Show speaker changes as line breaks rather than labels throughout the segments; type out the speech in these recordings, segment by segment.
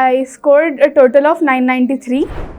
I scored a total of 993.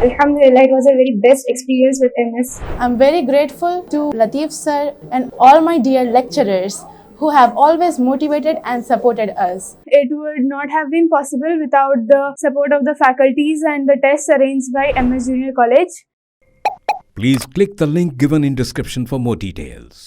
Alhamdulillah, it was a very best experience with MS.
I'm very grateful to Latif sir and all my dear lecturers who have always motivated and supported us.
It would not have been possible without the support of the faculties and the tests arranged by MS Junior College.
Please click the link given in description for more details.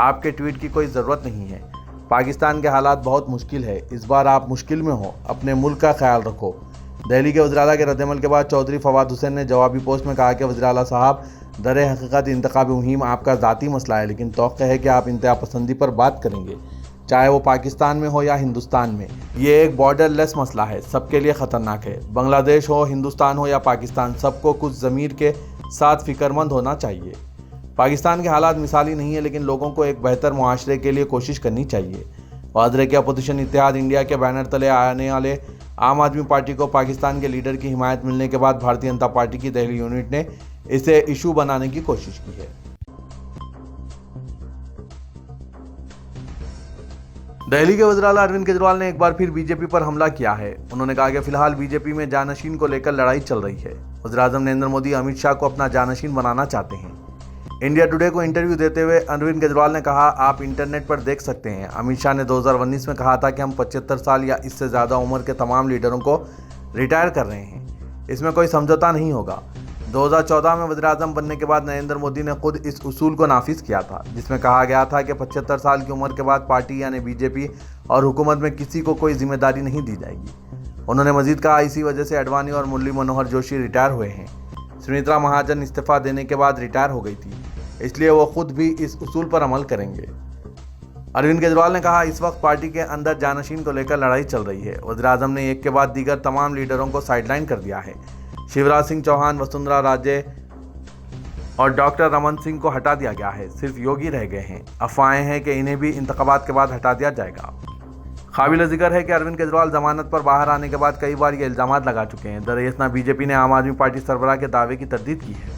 آپ کے tweet کی کوئی ضرورت نہیں ہے۔ پاکستان کے حالات بہت مشکل ہے، اس بار آپ مشکل میں ہو، اپنے ملک کا خیال رکھو۔ دہلی کے وزیر اعلیٰ کے رد عمل کے بعد چودھری فواد حسین نے جوابی پوسٹ میں کہا کہ وزیر اعلیٰ صاحب، در حقیقت انتخابی مہم آپ کا ذاتی مسئلہ ہے، لیکن توقع ہے کہ آپ انتہا پسندی پر بات کریں گے، چاہے وہ پاکستان میں ہو یا ہندوستان میں۔ یہ ایک بارڈر لیس مسئلہ ہے، سب کے لیے خطرناک ہے۔ بنگلہ دیش ہو، ہندوستان ہو یا پاکستان، سب کو کچھ ضمیر کے ساتھ فکر مند ہونا چاہیے۔ پاکستان کے حالات مثالی نہیں ہیں، لیکن لوگوں کو ایک بہتر معاشرے کے لیے کوشش کرنی چاہیے۔ واضح ہے کہ اپوزیشن اتحاد انڈیا کے بینر تلے آنے والے عام آدمی پارٹی کو پاکستان کے لیڈر کی حمایت ملنے کے بعد بھارتیہ جنتا پارٹی کی دہلی یونٹ نے اسے ایشو بنانے کی کوشش کی ہے۔ دہلی کے وزیر اعلیٰ اروند کیجریوال نے ایک بار پھر بی جے پی پر حملہ کیا ہے۔ انہوں نے کہا کہ فی الحال بی جے پی میں جانشین کو لے کر لڑائی چل رہی ہے۔ وزیر اعظم نریندر مودی امت شاہ کو اپنا جانشین بنانا چاہتے ہیں۔ انڈیا ٹوڈے کو انٹرویو دیتے ہوئے اروند کیجریوال نے کہا، آپ انٹرنیٹ پر دیکھ سکتے ہیں، امت شاہ نے 2019 میں کہا تھا کہ ہم 75 سال یا اس سے زیادہ عمر کے تمام لیڈروں کو ریٹائر کر رہے ہیں، اس میں کوئی سمجھوتہ نہیں ہوگا۔ 2014 میں وزیر اعظم بننے کے بعد نریندر مودی نے خود اس اصول کو نافذ کیا تھا، جس میں کہا گیا تھا کہ 75 سال کی عمر کے بعد پارٹی یعنی بی جے پی اور حکومت میں کسی کو کوئی ذمہ داری نہیں دی جائے گی۔ انہوں نے مزید کہا، اسی وجہ سے اڈوانی اور مرلی منوہر جوشی ریٹائر ہوئے ہیں۔ سنیترا مہاجن استعفیٰ دینے کے بعد ریٹائر ہو گئی تھی، اس لیے وہ خود بھی اس اصول پر عمل کریں گے۔ اروند کیجریوال نے کہا، اس وقت پارٹی کے اندر جانشین کو لے کر لڑائی چل رہی ہے۔ وزیر اعظم نے ایک کے بعد دیگر تمام لیڈروں کو سائیڈ لائن کر دیا ہے۔ شیوراج سنگھ چوہان، وسندھرا راجے اور ڈاکٹر رمن سنگھ کو ہٹا دیا گیا ہے، صرف یوگی رہ گئے ہیں۔ افواہیں ہیں کہ انہیں بھی انتخابات کے بعد ہٹا دیا جائے گا۔ قابل ذکر ہے کہ اروند کیجریوال ضمانت پر باہر آنے کے بعد کئی بار یہ الزامات لگا چکے ہیں۔ در اثنا بی جے پی نے عام آدمی پارٹی سربراہ کے دعوے کی تردید کی ہے۔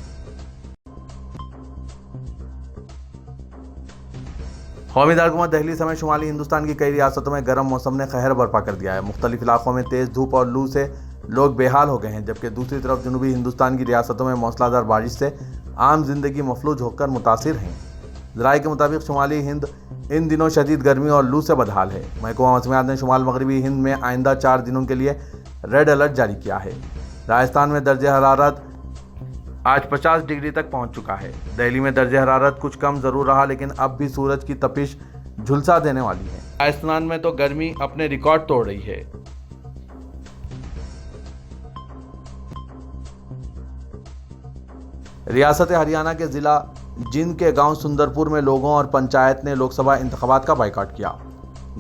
قومی دارالحکومت دہلی سمیت شمالی ہندوستان کی کئی ریاستوں میں گرم موسم نے قہر برپا کر دیا ہے۔ مختلف علاقوں میں تیز دھوپ اور لو سے لوگ بے حال ہو گئے ہیں، جبکہ دوسری طرف جنوبی ہندوستان کی ریاستوں میں موسلا دھار بارش سے عام زندگی مفلوج ہو کر متاثر ہیں۔ ذرائع کے مطابق شمالی ہند ان دنوں شدید گرمی اور لو سے بدحال ہے۔ محکمہ موسمیات نے شمال مغربی ہند میں آئندہ 4 دنوں کے لیے ریڈ الرٹ جاری کیا ہے۔ راجستھان میں درجہ حرارت آج 50 ڈگری تک پہنچ چکا ہے۔ دہلی میں درجہ حرارت کچھ کم ضرور رہا، لیکن اب بھی سورج کی تپش جھلسا دینے والی ہے۔ راجستھان میں تو گرمی اپنے ریکارڈ توڑ رہی ہے۔ ریاست ہریانہ کے ضلع جند کے گاؤں سندرپور میں لوگوں اور پنچایت نے لوک سبھا انتخابات کا بائیکاٹ کیا۔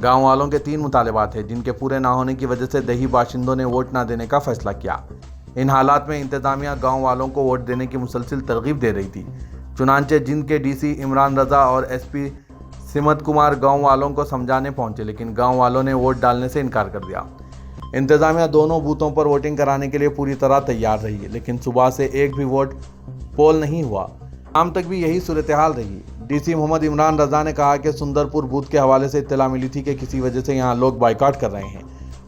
گاؤں والوں کے 3 مطالبات ہیں، جن کے پورے نہ ہونے کی وجہ سے دیہی باشندوں نے ووٹ نہ دینے کا فیصلہ کیا۔ ان حالات میں انتظامیہ گاؤں والوں کو ووٹ دینے کی مسلسل ترغیب دے رہی تھی۔ چنانچہ جند کے ڈی سی عمران رضا اور ایس پی سمت کمار گاؤں والوں کو سمجھانے پہنچے، لیکن گاؤں والوں نے ووٹ ڈالنے سے انکار کر دیا۔ انتظامیہ دونوں بوتھوں پر ووٹنگ کرانے کے لیے پوری طرح تیار رہی، لیکن صبح سے ایک بھی ووٹ پول نہیں ہوا۔ شام تک بھی یہی صورتحال رہی۔ ڈی سی محمد عمران رضا نے کہا کہ سندرپور بوتھ کے حوالے سے اطلاع ملی تھی کہ کسی وجہ سے یہاں لوگ بائیکاٹ کر رہے ہیں۔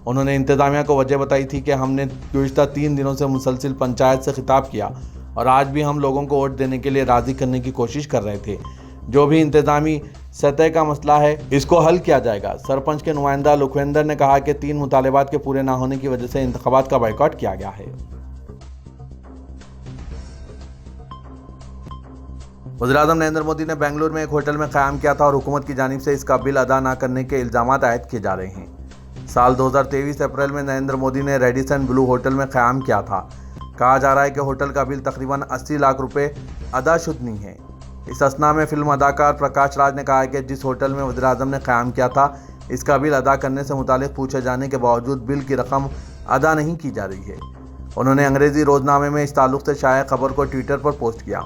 انہوں نے انتظامیہ کو وجہ بتائی تھی کہ ہم نے گزشتہ 3 دنوں سے مسلسل پنچایت سے خطاب کیا اور آج بھی ہم لوگوں کو ووٹ دینے کے لیے راضی کرنے کی کوشش کر رہے تھے۔ جو بھی انتظامی سطح کا مسئلہ ہے اس کو حل کیا جائے گا۔ سرپنچ کے نمائندہ لکھویندر نے کہا کہ 3 مطالبات کے پورے نہ ہونے کی وجہ سے انتخابات کا بائیکاٹ کیا گیا ہے۔ وزیراعظم نریندر مودی نے بنگلور میں ایک ہوٹل میں قیام کیا تھا اور حکومت کی جانب سے اس کا بل ادا نہ کرنے کے الزامات عائد کیے جا رہے ہیں۔ سال 2023 اپریل میں نریندر مودی نے ریڈیسن بلو ہوٹل میں قیام کیا تھا۔ کہا جا رہا ہے کہ ہوٹل کا بل تقریباً 80 لاکھ روپے ادا شد نہیں ہے۔ اس اثنا میں فلم اداکار پرکاش راج نے کہا ہے کہ جس ہوٹل میں وزیراعظم نے قیام کیا تھا اس کا بل ادا کرنے سے متعلق پوچھے جانے کے باوجود بل کی رقم ادا نہیں کی جا رہی ہے۔ انہوں نے انگریزی روزنامے میں اس تعلق سے شائع خبر کو ٹویٹر پر پوسٹ کیا۔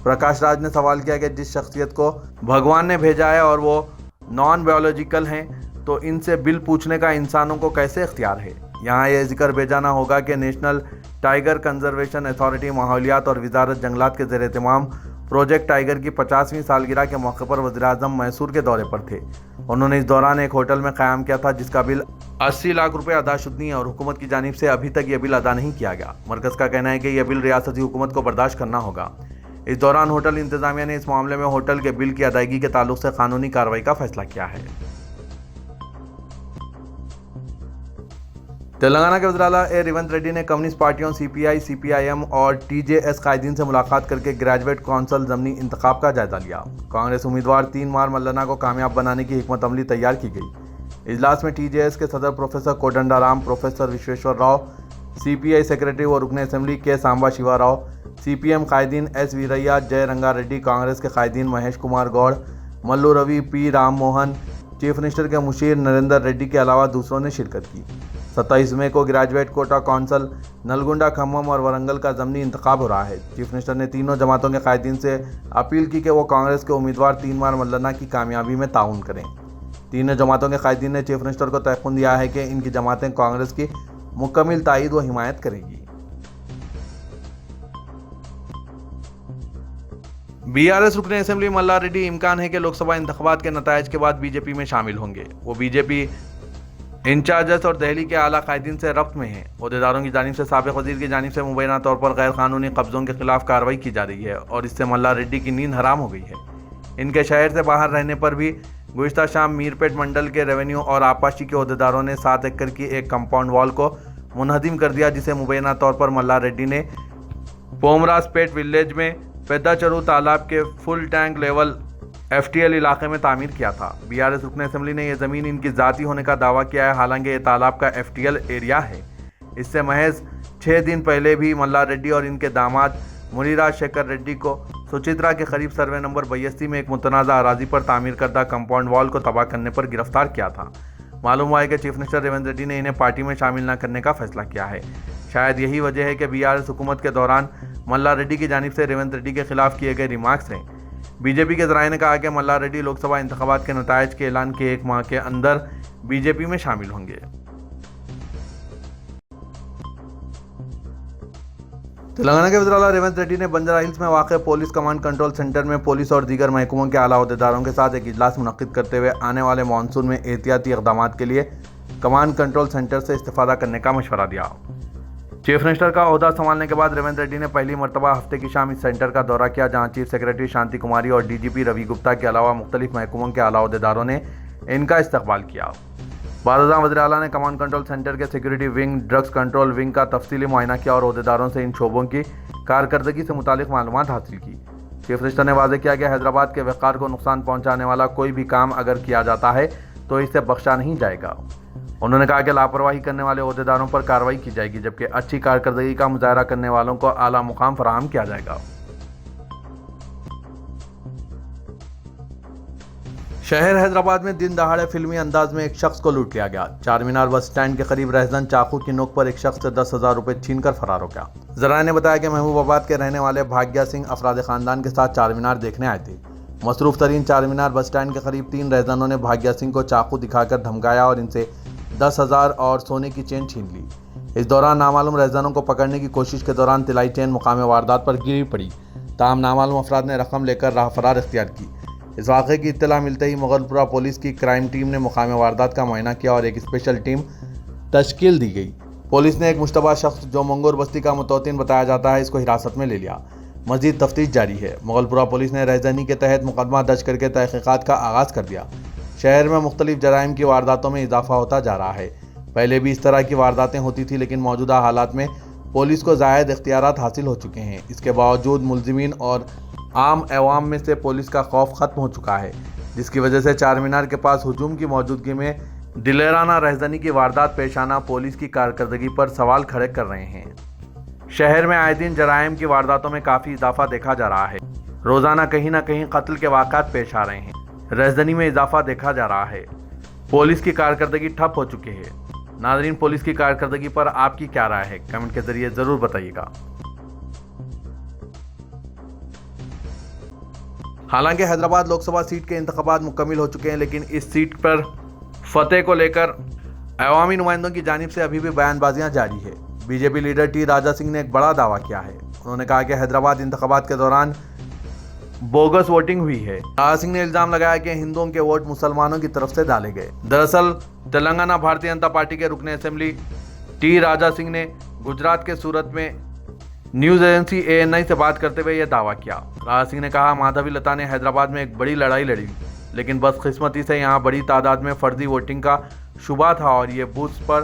پرکاش راج نے سوال کیا کہ جس شخصیت کو بھگوان نے بھیجا ہے اور وہ نان بایولوجیکل ہیں تو ان سے بل پوچھنے کا انسانوں کو کیسے اختیار ہے؟ یہاں یہ ذکر بھیجانا ہوگا کہ نیشنل ٹائیگر کنزرویشن اتھارٹی ماحولیات اور وزارت جنگلات کے زیر اہتمام پروجیکٹ ٹائیگر کی 50ویں سالگرہ کے موقع پر وزیراعظم میسور کے دورے پر تھے۔ انہوں نے اس دوران ایک ہوٹل میں قیام کیا تھا جس کا بل 80 لاکھ روپے ادا شد نہیں ہے اور حکومت کی جانب سے ابھی تک یہ بل ادا نہیں کیا گیا۔ مرکز کا کہنا ہے کہ یہ بل ریاستی حکومت کو برداشت کرنا ہوگا۔ اس دوران ہوٹل انتظامیہ نے اس معاملے میں ہوٹل کے بل کی ادائیگی کے تعلق سے قانونی کارروائی کا فیصلہ کیا ہے۔ تلنگانہ کے وزیر اعلیٰ ریونت ریڈی نے کمیونسٹ پارٹیوں سی پی آئی, سی پی آئی ایم اور ٹی جے ایس قائدین سے ملاقات کر کے گریجویٹ کونسل ضمنی انتخاب کا جائزہ لیا. کانگریس امیدوار 3 مار ملنا کو کامیاب بنانے کی حکمت عملی تیار کی گئی. اجلاس میں ٹی جے ایس کے صدر پروفیسر کوڈنڈا رام, پروفیسر وشویشور راؤ, سی پی آئی سیکریٹری و رکن اسمبلی کے سامبا شیوا راؤ, سی پی ایم قائدین ایس ویریا, جے رنگا ریڈی, کانگریس کے قائدین مہیش کمار گوڑ, ملو روی, پی رام موہن, چیف منسٹر کے مشیر نریندر ریڈی کے علاوہ دوسروں نے شرکت کی. 27 مئی کو graduate quota council Nalgonda, Khammam اور ورنگل کا ضمنی انتخاب ہو رہا ہے. چیف منسٹر نے تینوں جماعتوں کے قائدین سے اپیل کی کہ وہ کانگریس کے امیدوار 3 مار ملنا کی کامیابی میں تعاون کریں. تینوں جماعتوں کے قائدین نے چیف منسٹر کو تیقن دیا ہے کہ ان کی جماعتیں کانگریس کی مکمل تائید و حمایت کریں گی. بی آر ایس رکن اسمبلی ملا ریڈی امکان ہے کہ لوک سبھا انتخابات کے نتائج کے بعد بی جے پی میں شامل ہوں گے. وہ بی جے پی انچارجز اور دہلی کے اعلیٰ قائدین سے ربط میں ہیں. عہدیداروں کی جانب سے سابق وزیر کی جانب سے مبینہ طور پر غیر قانونی قبضوں کے خلاف کارروائی کی جا رہی ہے اور اس سے ملا ریڈی کی نیند حرام ہو گئی ہے. ان کے شہر سے باہر رہنے پر بھی گزشتہ شام میرپیٹ منڈل کے ریونیو اور آبپاشی کے عہدیداروں نے 7 ایکڑ کی ایک کمپاؤنڈ وال کو منہدم کر دیا, جسے مبینہ طور پر ملا ریڈی نے پومراس پیٹ ولیج میں پیدا چرو تالاب کے full tank level F T L علاقے میں تعمیر کیا تھا. بی آر ایس رکن اسمبلی نے یہ زمین ان کی ذاتی ہونے کا دعویٰ کیا ہے, حالانکہ یہ تالاب کا ایف ٹی ایل ایریا ہے. اس سے محض 6 دن پہلے بھی ملا ریڈی اور ان کے داماد مریراج شیکھر ریڈی کو سچترا کے قریب سروے نمبر 82 میں ایک متنازع اراضی پر تعمیر کردہ کمپاؤنڈ وال کو تباہ کرنے پر گرفتار کیا تھا. معلوم ہوا ہے کہ چیف منسٹر ریونت ریڈی نے انہیں پارٹی میں شامل نہ کرنے کا فیصلہ کیا ہے. شاید یہی وجہ ہے کہ بی آر ایس حکومت کے دوران ملا ریڈی کی جانب سے ریونت ریڈی کے خلاف کیے گئے ریمارکس ہیں. بی جے پی کے ذرائع نے کہا کہ ملا ریڈی لوک سبھا انتخابات کے نتائج کے اعلان کے 1 ماہ کے اندر بی جے پی میں شامل ہوں گے. تلنگانہ کے وزیر اعلیٰ ریونت ریڈی نے بنجارہ ہلز میں واقع پولیس کمانڈ کنٹرول سینٹر میں پولیس اور دیگر محکموں کے اعلیٰ عہدیداروں کے ساتھ ایک اجلاس منعقد کرتے ہوئے آنے والے مانسون میں احتیاطی اقدامات کے لیے کمانڈ کنٹرول سینٹر سے استفادہ کرنے کا مشورہ دیا. چیف منسٹر کا عہدہ سنبھالنے کے بعد ریونت ریڈی نے پہلی مرتبہ ہفتے کی شام اس سینٹر کا دورہ کیا, جہاں چیف سیکریٹری شانتی کماری اور ڈی جی پی روی گپتا کے علاوہ مختلف محکموں کے اعلیٰ عہدیداروں نے ان کا استقبال کیا. بعد ازاں وزیر اعلیٰ نے کمانڈ کنٹرول سینٹر کے security wing, drugs control wing کا تفصیلی معائنہ کیا اور عہدیداروں سے ان شعبوں کی کارکردگی سے متعلق معلومات حاصل کی. چیف منسٹر نے واضح کیا کہ حیدرآباد کے وقار کو نقصان پہنچانے والا کوئی بھی کام اگر کیا جاتا ہے تو اسے بخشا نہیں جائے گا. انہوں نے کہا کہ لاپرواہی کرنے والے عہدیداروں پر کارروائی کی جائے گی, جبکہ اچھی کارکردگی کا مظاہرہ کرنے والوں کو اعلیٰ مقام فراہم کیا جائے گا. شہر حیدرآباد میں دن دہاڑے فلمی انداز میں ایک شخص کو لوٹ لیا گیا. چار مینار بس اسٹینڈ کے قریب رہزن چاقو کی نوک پر ایک شخص سے 10,000 روپے چھین کر فرار ہو گیا. ذرائع نے بتایا کہ محبوب آباد کے رہنے والے بھاگیہ سنگھ افراد خاندان کے ساتھ چار مینار دیکھنے آئے تھے. مصروف ترین چار مینار بس اسٹینڈ کے قریب 3 رہزنوں نے بھاگیہ سنگھ کو چاقو دکھا کر دھمکایا اور ان سے 10,000 اور سونے کی چین چھین لی. اس دوران نامعلوم رہزنوں کو پکڑنے کی کوشش کے دوران طلائی چین مقام واردات پر گری پڑی. تاہم نامعلوم افراد نے رقم لے کر راہ فرار اختیار کی. اس واقعے کی اطلاع ملتے ہی مغل پورہ پولیس کی کرائم ٹیم نے مقام واردات کا معائنہ کیا اور ایک اسپیشل ٹیم تشکیل دی گئی. پولیس نے ایک مشتبہ شخص جو منگور بستی کا متوطن بتایا جاتا ہے اس کو حراست میں لے لیا. مزید تفتیش جاری ہے. مغل پورہ پولیس نے رہزنی کے تحت مقدمہ درج کر کے تحقیقات کا آغاز کر دیا. شہر میں مختلف جرائم کی وارداتوں میں اضافہ ہوتا جا رہا ہے. پہلے بھی اس طرح کی وارداتیں ہوتی تھیں, لیکن موجودہ حالات میں پولیس کو زائد اختیارات حاصل ہو چکے ہیں. اس کے باوجود ملزمین اور عام عوام میں سے پولیس کا خوف ختم ہو چکا ہے, جس کی وجہ سے چار مینار کے پاس ہجوم کی موجودگی میں دلیرانہ رہزنی کی واردات پیش آنا پولیس کی کارکردگی پر سوال کھڑے کر رہے ہیں. شہر میں آئے دن جرائم کی وارداتوں میں کافی اضافہ دیکھا جا رہا ہے. روزانہ کہیں نہ کہیں قتل کے واقعات پیش آ رہے ہیں. رہزنی میں اضافہ دیکھا جا رہا ہے. پولیس کی کارکردگی ٹھپ ہو چکی ہے. ناظرین, پولیس کی کارکردگی پر آپ کی کیا رائے ہے؟ کمنٹ کے ذریعے ضرور بتائیے گا. حالانکہ حیدرآباد لوک سبھا سیٹ کے انتخابات مکمل ہو چکے ہیں, لیکن اس سیٹ پر فتح کو لے کر عوامی نمائندوں کی جانب سے ابھی بھی بیان بازیاں جاری ہے. B J P leader T Raja Singh نے ایک بڑا دعویٰ کیا ہے. انہوں نے کہا کہ حیدرآباد انتخابات کے دوران بوگس ووٹنگ ہوئی ہے. راجا سنگھ نے الزام لگایا کہ ہندوؤں کے ووٹ مسلمانوں کی طرف سے ڈالے گئے. دراصل تلنگانہ بھارتیہ جنتا پارٹی کے رکن اسمبلی ٹی راجا سنگھ نے گجرات کے سورت میں نیوز ایجنسی ANI سے بات کرتے ہوئے یہ دعویٰ کیا. راجا سنگھ نے کہا, مادھوی لتا نے حیدرآباد میں ایک بڑی لڑائی لڑی, لیکن بدقسمتی سے یہاں بڑی تعداد میں فرضی ووٹنگ کا شبہ تھا اور یہ بوتھس پر